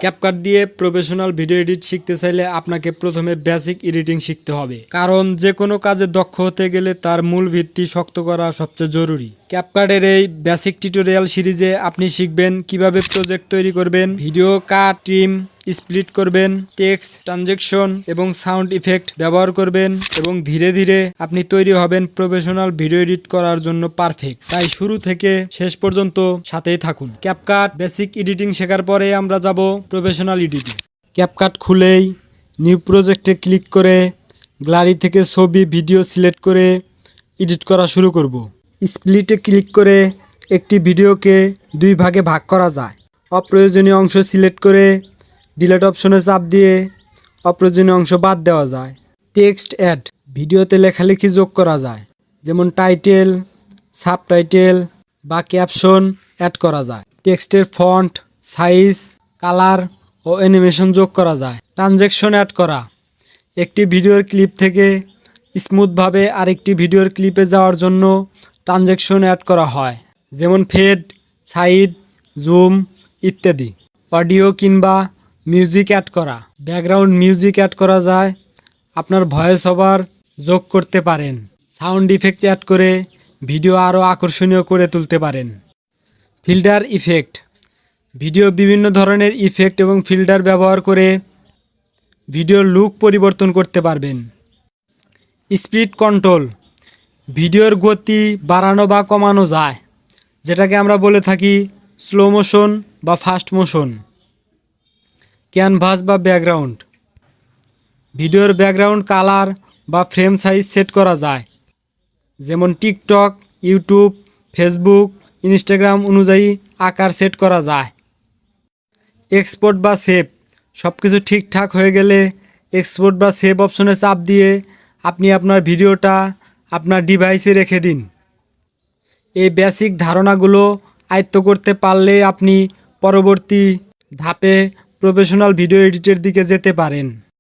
CapCut দিয়ে professional video edit শিখতে চাইলে আপনাকে প্রথমে বেসিক এডিটিং শিখতে হবে, কারণ যে কোনো কাজে দক্ষ হতে গেলে তার মূল ভিত্তি শক্ত করা সবচেয়ে জরুরি। ক্যাপকাটের এই বেসিক টিউটোরিয়াল সিরিজে আপনি শিখবেন কিভাবে প্রজেক্ট তৈরি করবেন, ভিডিও কাট, ট্রিম, স্প্লিট করবেন, টেক্সট, ট্রানজেকশন এবং সাউন্ড ইফেক্ট ব্যবহার করবেন এবং ধীরে ধীরে আপনি তৈরি হবেন প্রফেশনাল ভিডিও এডিট করার জন্য পারফেক্ট। তাই শুরু থেকে শেষ পর্যন্ত সাথেই থাকুন। ক্যাপকাট বেসিক এডিটিং শেখার পরে আমরা যাব প্রফেশনাল এডিটিং। ক্যাপকাট খুলেই নিউ প্রজেক্টে ক্লিক করে গ্যালারি থেকে ছবি, ভিডিও সিলেক্ট করে এডিট করা শুরু করব। স্প্লিটে ক্লিক করে একটি ভিডিওকে দুই ভাগে ভাগ করা যায়। অপ্রয়োজনীয় অংশ সিলেক্ট করে ডিলিট অপশনে চাপ দিয়ে অপ্রয়োজনীয় অংশ বাদ দেওয়া যায়। টেক্সট অ্যাড, ভিডিওতে লেখালেখি যোগ করা যায়, যেমন টাইটেল, সাবটাইটেল বা ক্যাপশন অ্যাড করা যায়। টেক্সটের ফন্ট, সাইজ, কালার ও অ্যানিমেশন যোগ করা যায়। ট্রানজেকশন অ্যাড করা, একটি ভিডিওর ক্লিপ থেকে স্মুথভাবে আরেকটি ভিডিওর ক্লিপে যাওয়ার জন্য ট্রানজেকশন অ্যাড করা হয়, যেমন ফেড, সাইড, জুম ইত্যাদি। অডিও কিংবা মিউজিক অ্যাড করা, ব্যাকগ্রাউন্ড মিউজিক অ্যাড করা যায়, আপনার ভয়েস ওভার যোগ করতে পারেন। সাউন্ড ইফেক্ট অ্যাড করে ভিডিও আরও আকর্ষণীয় করে তুলতে পারেন। ফিল্টার ইফেক্ট, ভিডিও বিভিন্ন ধরনের ইফেক্ট এবং ফিল্টার ব্যবহার করে ভিডিওর লুক পরিবর্তন করতে পারবেন। স্পিড কন্ট্রোল, ভিডিওর গতি বাড়ানো বা কমানো যায়, যেটাকে আমরা বলে থাকি স্লো মোশন বা ফাস্ট মোশন। ক্যানভাস বা ব্যাকগ্রাউন্ড, ভিডিওর ব্যাকগ্রাউন্ড কালার বা ফ্রেম সাইজ সেট করা যায়, যেমন টিকটক, ইউটিউব, ফেসবুক, ইনস্টাগ্রাম অনুযায়ী আকার সেট করা যায়। এক্সপোর্ট বা সেভ, সব কিছু ঠিকঠাক হয়ে গেলে এক্সপোর্ট বা সেভ অপশনে চাপ দিয়ে আপনি আপনার ভিডিওটা আপনার ডিভাইসে রেখে দিন। এই বেসিক ধারণাগুলো আয়ত্ত করতে পারলে আপনি পরবর্তী ধাপে প্রফেশনাল ভিডিও এডিটের দিকে যেতে পারেন।